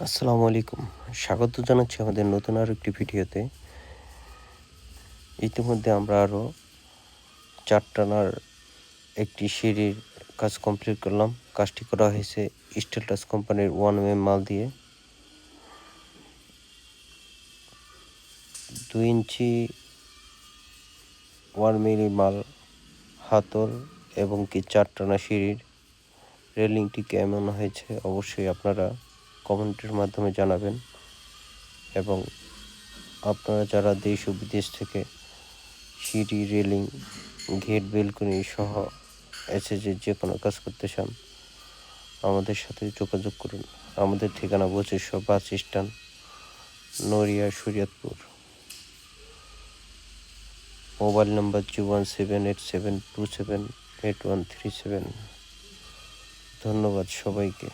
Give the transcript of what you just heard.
আসসালামু আলাইকুম। স্বাগত জানাচ্ছি আমাদের নতুন আরো একটি ভিডিওতে। ইতিমধ্যে আমরা আরো ৪ টানার একটি সিঁড়ির কাজ কমপ্লিট করলাম। কাজটি করা হয়েছে স্টেলটাস কোম্পানির 1mm মাল দিয়ে। ২ ইঞ্চি 1 মিলি মাল, হাতল এবং ৪ টানা সিঁড়ির রেলিংটি কেমন হয়েছে অবশ্যই আপনারা কমেন্টের মাধ্যমে জানাবেন, এবং আপনারা যারা দেশ ও বিদেশ থেকে সিঁড়ি, রেলিং, গেট, বেলকনি সহ এসএসের যে কোনো কাজ করতে চান আমাদের সাথে যোগাযোগ করুন। আমাদের ঠিকানা ২৫০০ bus stand, Naria, Shariatpur. Mobile number 01787278137। ধন্যবাদ সবাইকে।